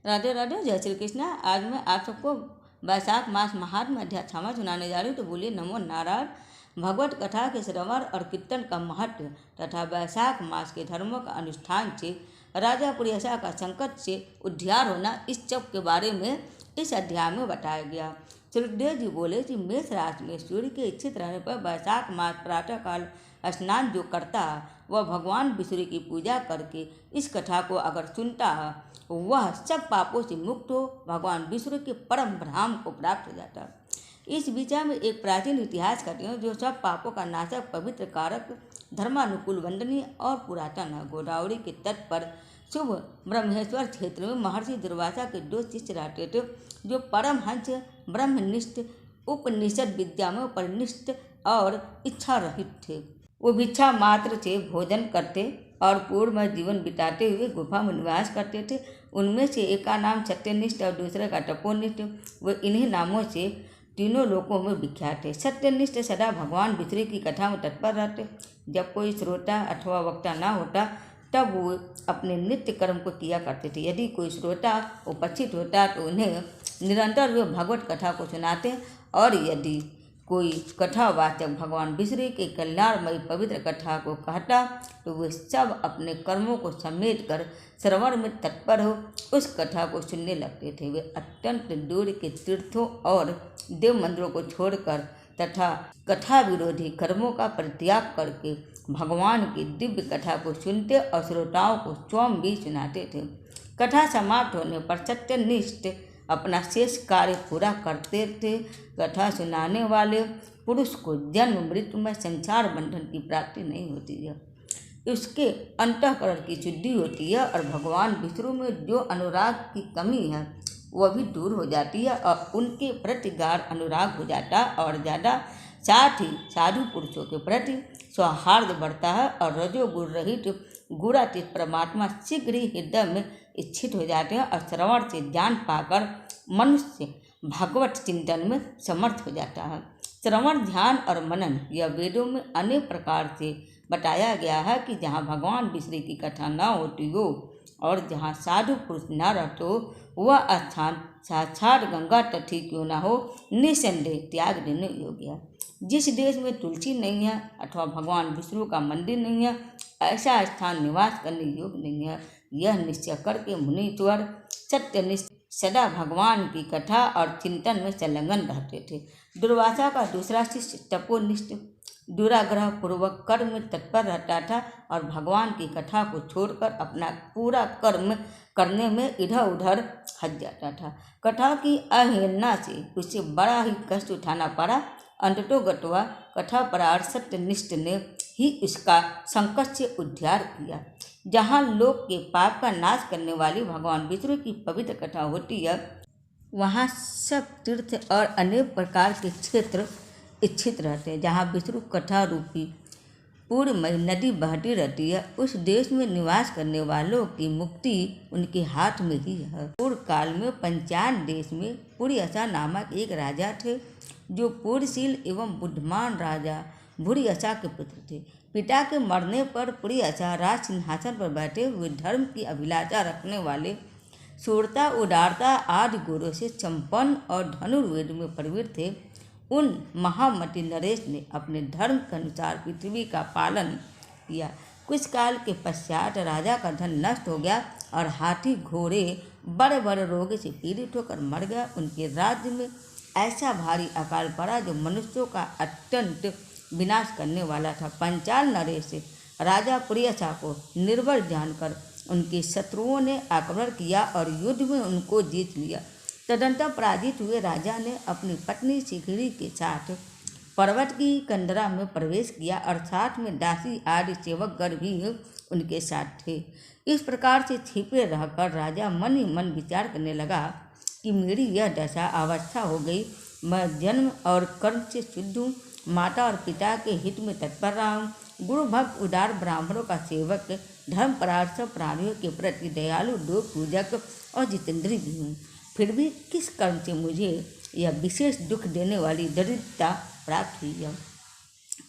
राधे राधे, जय श्री कृष्णा। आज मैं आप सबको वैशाख मास महात्म्य अध्याय 6वां सुनाने जा रही हूँ। तो बोलिए नमो नारायण। भगवत कथा के श्रवण और कीर्तन का महत्व तथा वैशाख मास के धर्मों का अनुष्ठान से राजा पुरियसा का संकट से उद्धार होना, इस सब के बारे में इस अध्याय में बताया गया। सुखदेव जी बोले कि मेष राशि में सूर्य के इच्छित रहने पर वैशाख मास प्रातःकाल स्नान जो करता है वह भगवान विष्णु की पूजा करके इस कथा को अगर सुनता है, वह सब पापों से मुक्त हो भगवान विष्णु के परम धाम को प्राप्त हो जाता है। इस विषय में एक प्राचीन इतिहास कहते हैं जो सब पापों का नाशक, पवित्र, कारक, धर्मानुकूल, वंदनीय और पुरातन है। गोदावरी के तट पर शुभ ब्रह्मेश्वर क्षेत्र में महर्षि दुर्वासा के 2 शिष्य रहते थे जो परमहंस, ब्रह्मनिष्ठ, उपनिषद विद्या में परिनिष्ठ और इच्छा रहित थे। वो भिक्षा मात्र से भोजन करते और पूर्णमय जीवन बिताते हुए गुफा में निवास करते थे। उनमें से एक का नाम सत्यनिष्ठ और दूसरे का तपोनिष्ठ। वे इन्हीं नामों से तीनों लोकों में विख्यात थे। सत्यनिष्ठ सदा भगवान विष्णु की कथा में तत्पर रहते। जब कोई श्रोता अथवा वक्ता न होता तब वो अपने नित्य कर्म को किया करते थे। यदि कोई श्रोता उपस्थित होता तो उन्हें निरंतर वे भगवत कथा को सुनाते, और यदि कोई कथावाचक भगवान विष्णु के कल्याणमयी पवित्र कथा को कहता तो वे सब अपने कर्मों को समेट कर श्रवण में तत्पर हो उस कथा को सुनने लगते थे। वे अत्यंत दूर के तीर्थों और देव मंदिरों को छोड़कर तथा कथा विरोधी कर्मों का परित्याग करके भगवान की दिव्य कथा को सुनते और श्रोताओं को स्वयं भी सुनाते थे। कथा समाप्त होने पर सत्यनिष्ठ अपना शेष कार्य पूरा करते थे। कथा सुनाने वाले पुरुष को जन्म मृत्यु में संसार बंधन की प्राप्ति नहीं होती है। उसके अंतःकरण की शुद्धि होती है और भगवान विष्णु में जो अनुराग की कमी है वह भी दूर हो जाती है और उनके प्रति गाढ़ अनुराग हो जाता है और ज़्यादा। साथ ही साधु पुरुषों के प्रति सौहार्द बढ़ता है और रजोगुण रहित गुणातीत परमात्मा शीघ्र ही हृदय में इच्छित हो जाते हैं और श्रवण से ज्ञान पाकर मनुष्य भगवत चिंतन में समर्थ हो जाता है। श्रवण, ध्यान और मनन यह वेदों में अनेक प्रकार से बताया गया है कि जहाँ भगवान विष्णु की कथा न होती हो और जहाँ साधु पुरुष न रहते हो वह स्थान साक्षात गंगा तट ही क्यों न हो निसंदेह त्याग देने योग्य है। जिस देश में तुलसी नहीं है अथवा भगवान विष्णु का मंदिर नहीं है, ऐसा स्थान निवास करने योग्य नहीं है। यह निश्चय करके मुनीश्वर सत्यनिष्ठ सदा भगवान की कथा और चिंतन में संलग्न रहते थे। दुर्वासा का दूसरा शिष्य तपोनिष्ठ दुराग्रह पूर्वक कर्म में तत्पर रहता था और भगवान की कथा को छोड़कर अपना पूरा कर्म करने में इधर उधर हट जाता था। कथा की अवहेलना से उसे बड़ा ही कष्ट उठाना पड़ा। अंततोगत्वा कथा परायण सत्यनिष्ठ ने ही उसका संकट से उद्धार किया। जहाँ लोक के पाप का नाश करने वाली भगवान विष्णु की पवित्र कथा होती है, वहाँ सब तीर्थ और अनेक प्रकार के क्षेत्र इच्छित रहते हैं। जहाँ विष्णु कथा रूपी पूर्णमयी नदी बहती रहती है, उस देश में निवास करने वालों की मुक्ति उनके हाथ में ही है। पूर्व काल में पंचान देश में पुरियसा नामक एक राजा थे जो पूर्णशील एवं बुद्धिमान राजा भूरियसा के पुत्र थे। पिता के मरने पर पुरियसा राज सिंहासन पर बैठे हुए धर्म की अभिलाषा रखने वाले, शूरता, उदारता आदि गुणों से संपन्न और धनुर्वेद में प्रवीण थे। उन महामती नरेश ने अपने धर्म के अनुसार पृथ्वी का पालन किया। कुछ काल के पश्चात राजा का धन नष्ट हो गया और हाथी घोड़े बड़े बड़े रोग से पीड़ित होकर मर गया। उनके राज्य में ऐसा भारी अकाल पड़ा जो मनुष्यों का अत्यंत विनाश करने वाला था। पंचाल नरेश राजा पुरियसा को निर्बल जानकर उनके शत्रुओं ने आक्रमण किया और युद्ध में उनको जीत लिया। तदंतर पराजित हुए राजा ने अपनी पत्नी शिखिड़ी के साथ पर्वत की कंदरा में प्रवेश किया और साथ में दासी आदि सेवकगण भी उनके साथ थे। इस प्रकार से छिपे रहकर राजा मन ही मन विचार करने लगा कि मेरी यह दशा अवस्था हो गई। मैं जन्म और कर्म से शुद्ध हूँ, माता और पिता के हित में तत्पर रहा हूँ, गुरु भक्त उदार ब्राह्मणों का सेवक, धर्मपरायण सब प्राणियों के प्रति दयालु, लोक पूजक और जितेंद्रिय भी हूँ। फिर भी किस कर्म से मुझे यह विशेष दुख देने वाली दरिद्रता प्राप्त हुई है?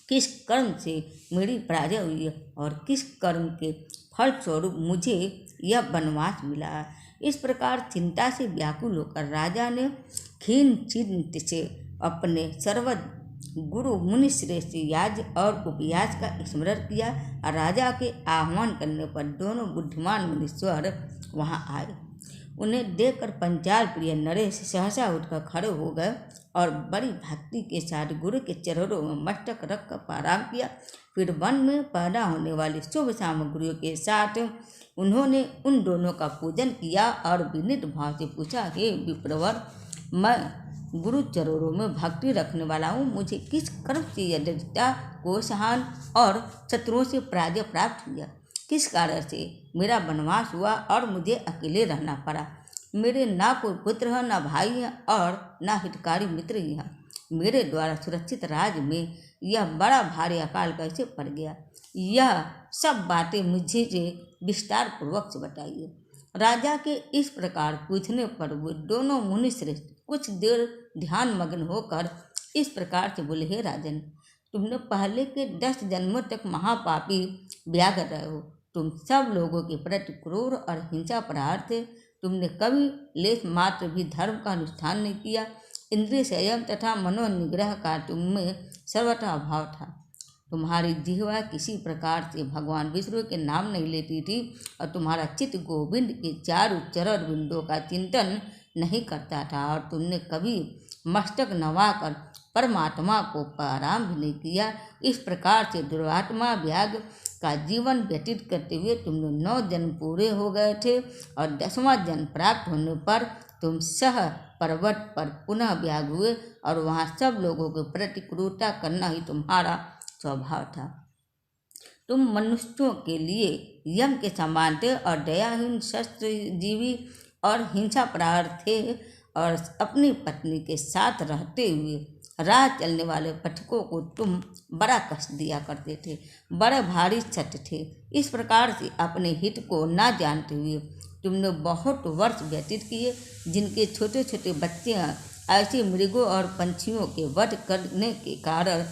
किस कर्म से मेरी पराजय हुई है और किस कर्म के फलस्वरूप मुझे यह वनवास मिला है? इस प्रकार चिंता से व्याकुल होकर राजा ने खीन चित्त से अपने सर्व गुरु मुनि श्रेष्ठ याज और उपयाज का स्मरण किया और राजा के आह्वान करने पर दोनों बुद्धिमान मुनीश्वर वहां आए। उन्हें देखकर पंचाल प्रिय नरेश सहसा उठकर खड़े हो गए और बड़ी भक्ति के साथ गुरु के चरणों में मस्तक रखकर प्रणाम किया। फिर वन में पैदा होने वाली शुभ सामग्रियों के साथ उन्होंने उन दोनों का पूजन किया और विनीत भाव से पूछा, हे विप्रवर, मैं गुरु चरणों में भक्ति रखने वाला हूँ। मुझे किस कर्म से यह दरिद्रता, कोषहान और शत्रुओं से पराजय प्राप्त हुआ? किस कारण से मेरा वनवास हुआ और मुझे अकेले रहना पड़ा? मेरे ना कोई पुत्र है, ना भाई है और ना हितकारी मित्र ही है। मेरे द्वारा सुरक्षित राज्य में यह बड़ा भारी अकाल कैसे पड़ गया? यह सब बातें मुझे से विस्तार पूर्वक से बताइए। राजा के इस प्रकार पूछने पर वे दोनों मुनि श्रेष्ठ कुछ देर ध्यान मग्न होकर इस प्रकार से बोले, हे राजन, तुमने पहले के 10 जन्मों तक महापापी व्याघ्र रहे हो। तुम सब लोगों के प्रति क्रूर और हिंसा प्रहार थे। तुमने कभी लेश मात्र भी धर्म का अनुष्ठान नहीं किया। इंद्रिय संयम तथा मनोनिग्रह का तुम में सर्वथा अभाव था। तुम्हारी जिह्वा किसी प्रकार से भगवान विष्णु के नाम नहीं लेती थी और तुम्हारा चित्त गोविंद के चारों चरण बिंदुओं का चिंतन नहीं करता था और तुमने कभी मस्तक नवाकर परमात्मा को प्रणाम भी नहीं किया। इस प्रकार से दुरात्मा व्याघ्र का जीवन व्यतीत करते हुए तुमने 9 जन्म पूरे हो गए थे और 10वां जन्म प्राप्त होने पर तुम सह पर्वत पर पुनः व्याघ्र हुए और वहाँ सब लोगों के प्रति क्रूरता करना ही तुम्हारा स्वभाव था। तुम मनुष्यों के लिए यम के समान थे और दयाहीन, शस्त्रजीवी और हिंसा प्रहार थे और अपनी पत्नी के साथ रहते हुए राह चलने वाले पथिकों को तुम बड़ा कष्ट दिया करते थे, बड़े भारी सत्य थे। इस प्रकार से अपने हित को ना जानते हुए तुमने बहुत वर्ष व्यतीत किए। जिनके छोटे छोटे बच्चे ऐसे मृगों और पंछियों के वध करने के कारण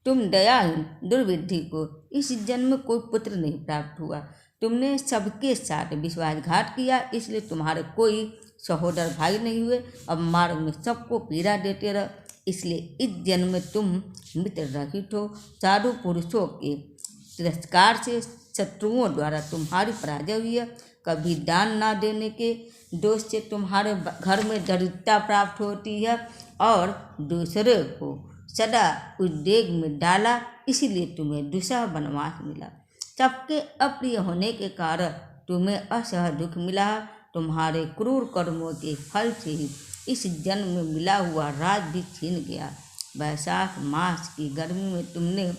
तुम दयाहीन दुर्विधि को इस जन्म में कोई पुत्र नहीं प्राप्त हुआ। तुमने सबके साथ विश्वासघात किया, इसलिए तुम्हारे कोई सहोदर भाई नहीं हुए और मार्ग में सबको पीड़ा देते रहे। इसलिए इस जन्म में तुम मित्र रहित हो। साधु पुरुषों के तिरस्कार से शत्रुओं द्वारा तुम्हारी पराजय हुई है। कभी दान ना देने के दोष से तुम्हारे घर में दरिद्रता प्राप्त होती है और दूसरे को सदा उद्वेग में डाला, इसीलिए तुम्हें दूसरा वनवास मिला। सबके अप्रिय होने के कारण तुम्हें असह दुख मिला। तुम्हारे क्रूर कर्मों के फल से ही इस जन्म में मिला हुआ राज भी छीन गया। वैशाख मास की गर्मी में तुमने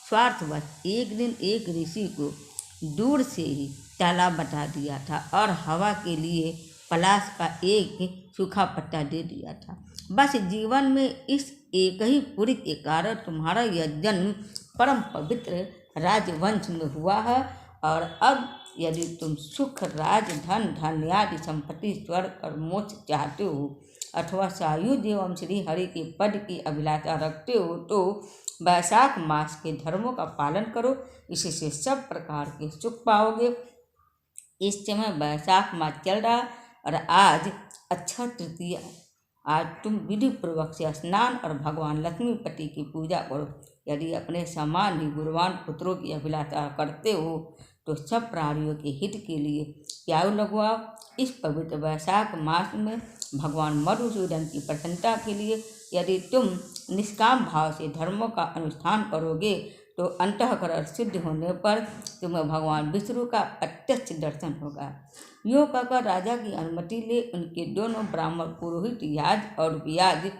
स्वार्थवश एक दिन एक ऋषि को दूर से ही तालाब बता दिया था और हवा के लिए पलाश का एक सूखा पत्ता दे दिया था। बस जीवन में इस एक ही पुरी के कारण तुम्हारा यह जन्म परम पवित्र राजवंश में हुआ है और अब यदि तुम सुख, राज, धन, धन्यादि संपत्ति, स्वर्ग और मोक्ष चाहते हो अथवा सायुज्य एवं श्री हरि के पद की अभिलाषा रखते हो तो वैशाख मास के धर्मों का पालन करो। इससे सब प्रकार के सुख पाओगे। इस समय वैशाख मास चल रहा और आज अक्षय तृतीया। आज तुम विधि पूर्वक से स्नान और भगवान लक्ष्मीपति की पूजा करो। यदि अपने समान ही गुणवान पुत्रों की अभिलाषा करते हो तो सब प्राणियों के हित के लिए प्याऊ लगवाओ। इस पवित्र वैशाख मास में भगवान मधुसूदन की प्रसन्नता के लिए यदि तुम निष्काम भाव से धर्मों का अनुष्ठान करोगे तो अंतःकरण सिद्ध होने पर तुम्हें भगवान विष्णु का प्रत्यक्ष दर्शन होगा। यूँ कहकर राजा की अनुमति ले उनके दोनों ब्राह्मण पुरोहित याज और उपयाज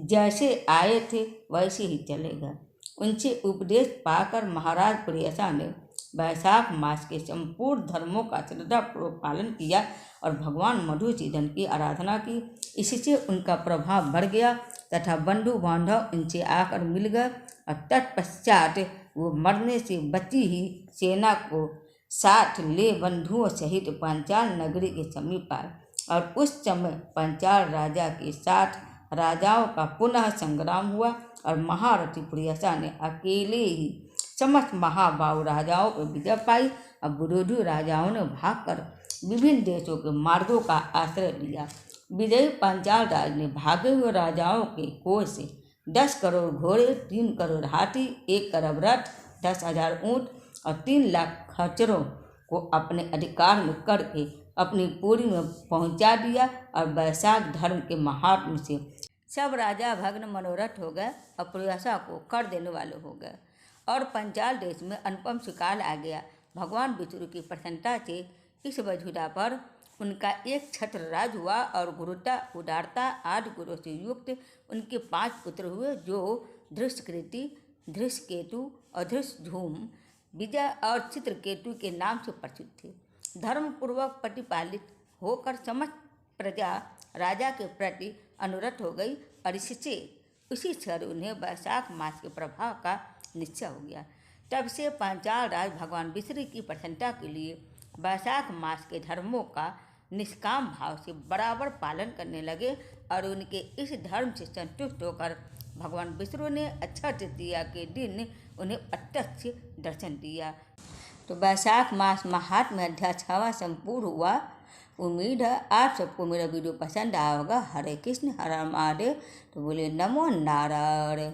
जैसे आए थे वैसे ही चले गए। उनसे उपदेश पाकर महाराज प्रियसा ने वैशाख मास के संपूर्ण धर्मों का श्रद्धापूर्वक पालन किया और भगवान मधुसूदन की आराधना की। इससे उनका प्रभाव बढ़ गया तथा बंधु बांधव उनसे आकर मिल गए और तत्पश्चात वो मरने से बची ही सेना को साथ ले बंधुओं सहित पांचाल नगरी के समीप आए और उस समय पांचाल राजा के साथ राजाओं का पुनः संग्राम हुआ और महारथी प्रियसा ने अकेले ही समस्त महाबाहु राजाओं पर विजय पाई और विरोधी राजाओं ने भागकर विभिन्न देशों के मार्गों का आश्रय लिया। विजयी पांचाल राज ने भागे हुए राजाओं के कोष से 10 करोड़ घोड़े, 3 करोड़ हाथी, 1 करोड़ रथ, 10,000 ऊँट और 3 लाख खच्चरों को अपने अधिकार में करके अपनी पुरी में पहुंचा दिया और वैशाख धर्म के महात्म से सब राजा भग्न मनोरथ हो गए और प्रयासा को कर देने वाले हो गए और पंचाल देश में अनुपम सुकाल आ गया। भगवान विष्णु की प्रसन्नता से इस वसुधा पर उनका एक छत्र राज हुआ और गुरुता, उदारता आदि गुणों से युक्त उनके 5 पुत्र हुए, जो धृष्टकृति, धृष्टकेतु और धृष्टधूम, विजय और चित्रकेतु के नाम से प्रसिद्ध थे। धर्मपूर्वक प्रतिपालित होकर समस्त प्रजा राजा के प्रति अनुरत हो गई और इससे उसी क्षण उन्हें वैशाख मास के प्रभाव का निश्चय हो गया। तब से पांचाल राज भगवान विष्णु की प्रसन्नता के लिए वैशाख मास के धर्मों का निष्काम भाव से बराबर पालन करने लगे और उनके इस धर्म से संतुष्ट होकर भगवान विष्णु ने अक्षय तृतीया के दिन उन्हें प्रत्यक्ष दर्शन दिया। तो वैशाख मास महात्म्य अध्याय 6वां संपूर्ण हुआ। उम्मीद है आप सबको मेरा वीडियो पसंद आया होगा। हरे कृष्ण, हर महादेव। तो बोले नमो नारायण।